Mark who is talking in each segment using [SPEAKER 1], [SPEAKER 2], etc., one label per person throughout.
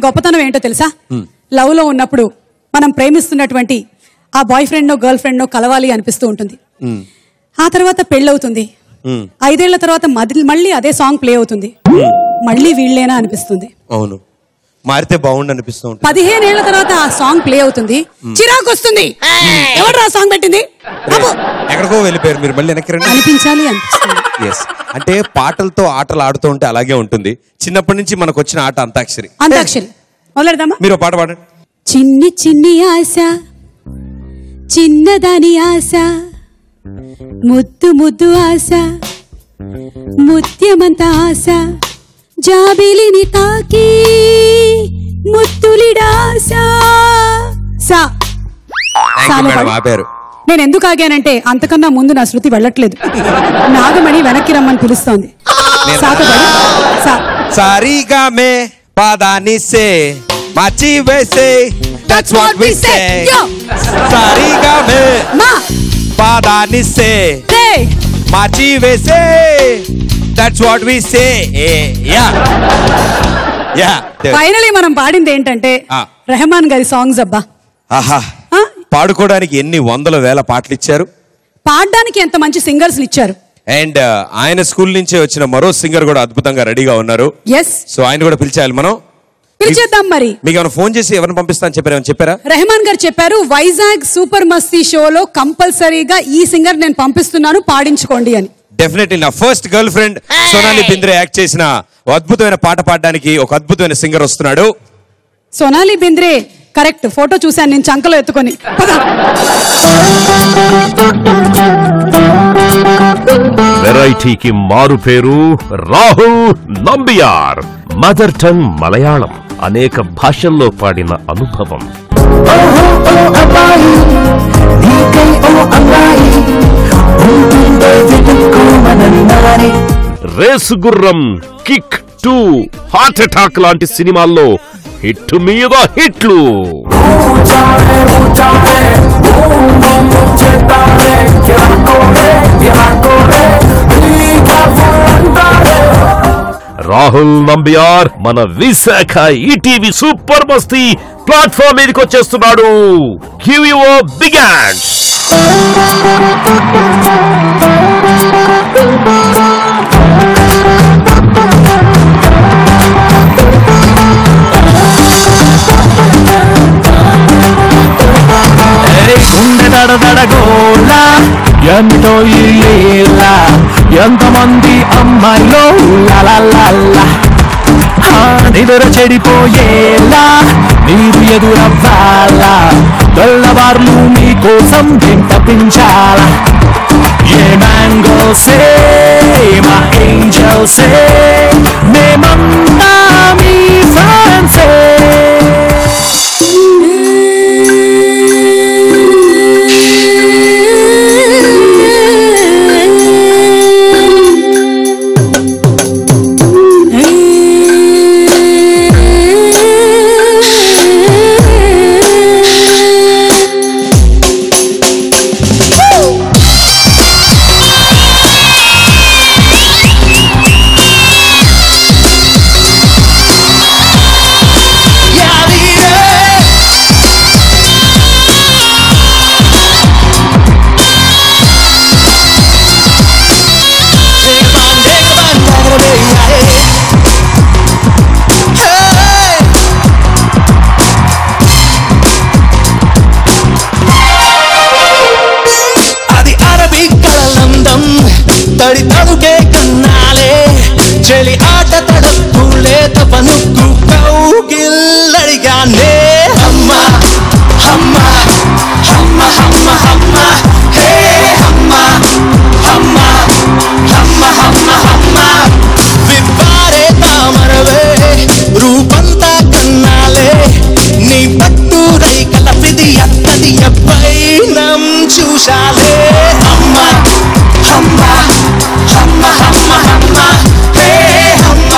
[SPEAKER 1] గొప్పతనం ఏంటో తెలుసా? లవ్ లో ఉన్నప్పుడు మనం ప్రేమిస్తున్నటువంటి ఆ బాయ్ ఫ్రెండ్ గర్ల్ ఫ్రెండ్ కలవాలి అనిపిస్తూ ఉంటుంది. ఆ తర్వాత పెళ్ళవుతుంది. 5 ఏళ్ల తర్వాత మళ్ళీ అదే సాంగ్ ప్లే అవుతుంది. మళ్ళీ వీళ్ళేనా అనిపిస్తుంది.
[SPEAKER 2] అవును, మారితే బాగుండు అనిపిస్తుంది.
[SPEAKER 1] 15 ఏళ్ల తర్వాత ఆ సాంగ్ ప్లే అవుతుంది. చిరాకు వస్తుంది. ఎవరు ఆ సాంగ్ పెట్టింది?
[SPEAKER 2] ఎక్కడికో వెళ్ళిపోయారు మీరు, మళ్ళీ వెనక్కి రండి
[SPEAKER 1] అనిపించాలి అనిపిస్తుంది.
[SPEAKER 2] అంటే పాటలతో ఆటలు ఆడుతూ ఉంటే అలాగే ఉంటుంది. చిన్నప్పటి నుంచి మనకు వచ్చిన ఆట అంతాక్షరి.
[SPEAKER 1] మొదలెడదామా?
[SPEAKER 2] మీరు పాట పాడండి.
[SPEAKER 1] చిన్ని చిన్ని ఆశ, చిన్నదాని ఆశ, ముద్దు ముద్దు ఆశ, ముత్యమంత ఆశ, జాబిలిని తాకి ముత్తులిడాశ. నేను ఎందుకు ఆగానంటే అంతకన్నా ముందు నా శృతి వెళ్ళట్లేదు. నాగమణి వెనక్కి రమ్మని పిలుస్తోంది.
[SPEAKER 2] సారీగా మే పాదాని సే మాచి వేసే that's what we say. సారీగా మే పాదాని సే మాచి వేసే that's what we say.
[SPEAKER 1] Finally మనం పాడింది ఏంటంటే రెహమాన్ గారి సాంగ్స్. అబ్బా,
[SPEAKER 2] పాడుకోవడానికి ఎన్ని వందల వేల పాటలు ఇచ్చారు,
[SPEAKER 1] పాడడానికి ఎంత మంచి సింగర్స్ ఇచ్చారు.
[SPEAKER 2] అండ్ ఆయన స్కూల్ నుంచే వచ్చిన మరో సింగర్ కూడా అద్భుతంగా రెడీగా ఉన్నారు. సో ఆయన కూడా పిలిచేయాలి మనం.
[SPEAKER 1] పిలిచేద్దాం. మరి మీకు
[SPEAKER 2] ఏమైనా ఫోన్ చేసి ఎవరిని పంపిస్తాను చెప్పారా?
[SPEAKER 1] రెహమాన్ గారు చెప్పారు, వైజాగ్ సూపర్ మస్తీ షోలో కంపల్సరీగా ఈ సింగర్ నేను పంపిస్తున్నాను, పాడించుకోండి అని.
[SPEAKER 2] డెఫినెట్లీ నా first girl friend Sonali Bendre act చేసిన అద్భుతమైన పాట పాడడానికి ఒక అద్భుతమైన సింగర్ వస్తున్నాడు.
[SPEAKER 1] సోనాలి బింద్రే కరెక్ట్. ఫోటో చూశాను నేను చంకలో ఎత్తుకొని.
[SPEAKER 3] వెరైటీకి మారు పేరు రాహుల్ నంబియార్. మదర్ టంగ్ మలయాళం, అనేక భాషల్లో పాడిన అనుభవం. రేసు గుర్రం, కిక్ 2, హార్ట్ అటాక్ లాంటి సినిమాల్లో హిట్ మీద హిట్లు. రాహుల్ నంబియార్ మన Visakha ETV super Masti platform మీదకి వచ్చేస్తున్నాడు. Give you a big hand.
[SPEAKER 4] దడదడగోలా ఎంతో ఇలా ఎంతమంది అమ్మాయిలో లలలల్లా నిద్ర చెడిపోయేలా మీరు ఎదురవ్వాలా, తెల్లవార్లు మీకోసం వింటపించాలా. ఏ మ్యాంగోసే మా ఏంజల్సే మేమంతా మీ ఫ్యాన్సే. తడి తడుకే కన్నాలే చెలి ఆట తడప్పు లేత పనుక్కు కౌగిల్లడిగానే. అమ్మ అమ్మ అమ్మ అమ్మ అమ్మ హే అమ్మ అమ్మ అమ్మ అమ్మ అమ్మ విప్పారే తామరవే రూపంతా కన్నాలే నీ పట్టు రైకల పిది అత్తది ఎప్పైనం చూశాలే. అమ్మ అమ్మ అమ్మ అమ్మ అమ్మ హే అమ్మ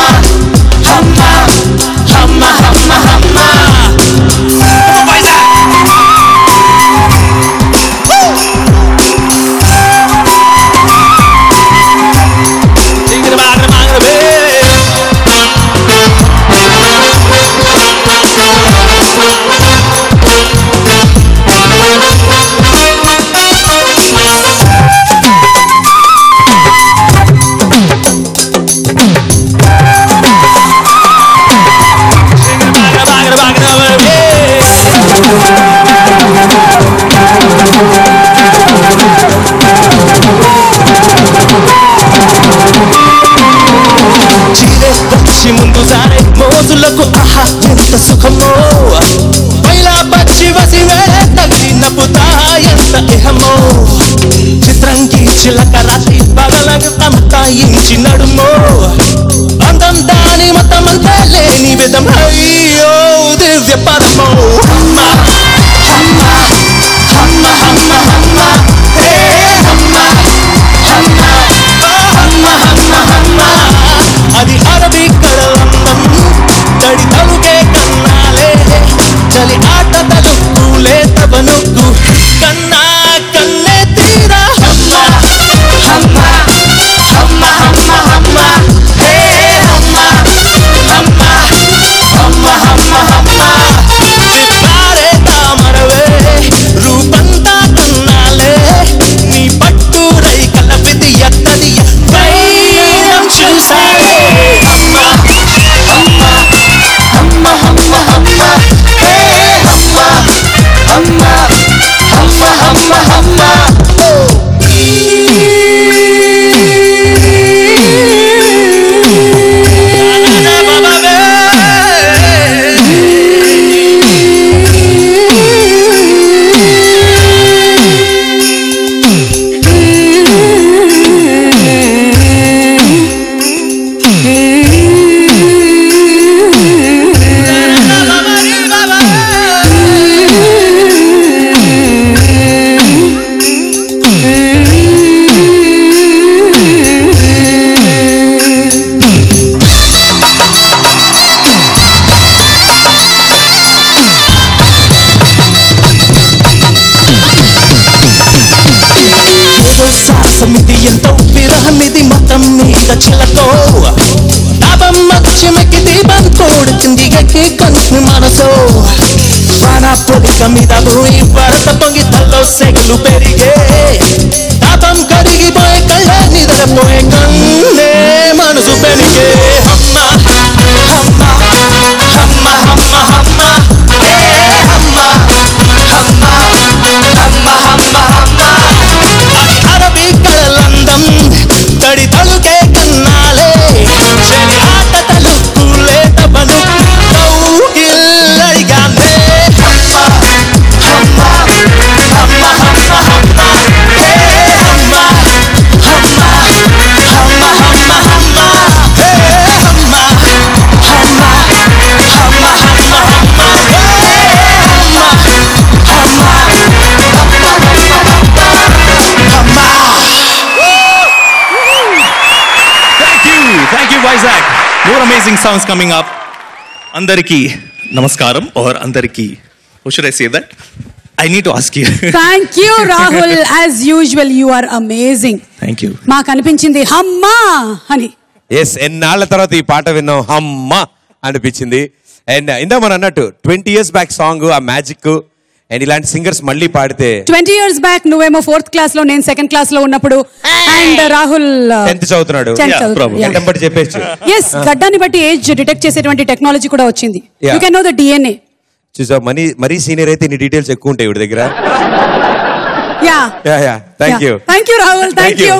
[SPEAKER 4] అమ్మ ఇహమో చిత్రంకి చిలక రాత్రి పగలంతా ఇంచి నడుమో అందం దాని మొత్తమంతా లేని విధం అయ్యో దివ్య పరమో హమ్మ హమ్మ హమ్మ హమ్మ హమ్మ హే హమ్మ హమ్మ హమ్మ హమ్మ హమ్మ అది అరబీ కడలందం తడి తలుకే కన్నాలే చలి ఆట తలుపులే తబనుకు కన్నా కన్నే తీరా హమ్మ హమ్మ హమ్మ హమ్మ హమ్మ హే హమ్మ హమ్మ హమ్మ హమ్మ హమ్మ చిత్తారే తామరవే రూపంతా కన్నాలే నీ పట్టు రైకల విధి ఎత్తది వైరం చూసాలే హమ్మ హమ్మ హమ్మ హమ్మ హమ్మ హే హమ్మ హమ్మ హమ్మ హమ్మ హమ్మ సాహసమిది ఎంతో విరహమిది మొత్తం మీద చిలకో దాబం మధ్యమకి దీపం కోడుతుంది ఎక్కి కన్ను మనసో వాన పొడిక మీద భూమి వరద పొంగి తల్లో సెగలు పెరిగే దాబం కరిగిపోయే కళ్ళ నిద్రపోయే కన్నే మనసు పెరిగే హమ్మ హమ్మ హమ్మ హమ్మ హమ్మ హే హమ్మ హమ్మ హమ్మ హమ్మ హమ్మ అరబీ కడలందం తడి తలుకే కన్నాలే చెలి ఆట తలుపులే తబను కౌగిల్లడిగానే హమ్మ హమ్మ హమ్మ హమ్మ హమ్మ హే హమ్మ హమ్మ హమ్మ హమ్మ హమ్మ హే హమ్మ హమ్మ హమ్మ హమ్మ హమ్మ హే హమ్మ హమ్మ
[SPEAKER 5] Thank you, Vizag. More amazing songs coming up. Andariki namaskaram or Andariki. How should I say that? I need to ask you.
[SPEAKER 1] Thank you Rahul as usual you are amazing.
[SPEAKER 5] Thank you.
[SPEAKER 1] మాకు అనిపించింది హమ్మా అని.
[SPEAKER 2] Yes ఎన్నాళ్ళ తర్వాత ఈ పాట విన్నాం హమ్మ అనిపించింది. అండ్ ఇందా మనం అన్నట్టు 20 years బ్యాక్ సాంగ్ ఆ మ్యాజిక్ అండ్ ఇలాంటి సింగర్స్ మళ్ళీ పాడితే
[SPEAKER 1] 20 years బ్యాక్ నువ్వేమో 4th క్లాస్ లో నేను 2nd క్లాస్ లో ఉన్నప్పుడు అండ్ రాహుల్
[SPEAKER 2] 10th చదువుతున్నాడు. గడ్డం బట్టి చెప్పేచ్చు.
[SPEAKER 1] ఎస్ గడ్డాన్ని బట్టి ఏజ్ డిటెక్ట్ చేసేటువంటి టెక్నాలజీ కూడా వచ్చింది. You can know the DNA.
[SPEAKER 2] చూసా మరీ సీనియర్ అయితే ఇన్ని డీటెయిల్స్ ఎక్కువ ఉంటాయి వీడి దగ్గర.
[SPEAKER 1] Yeah
[SPEAKER 2] thank you
[SPEAKER 1] Rahul thank you.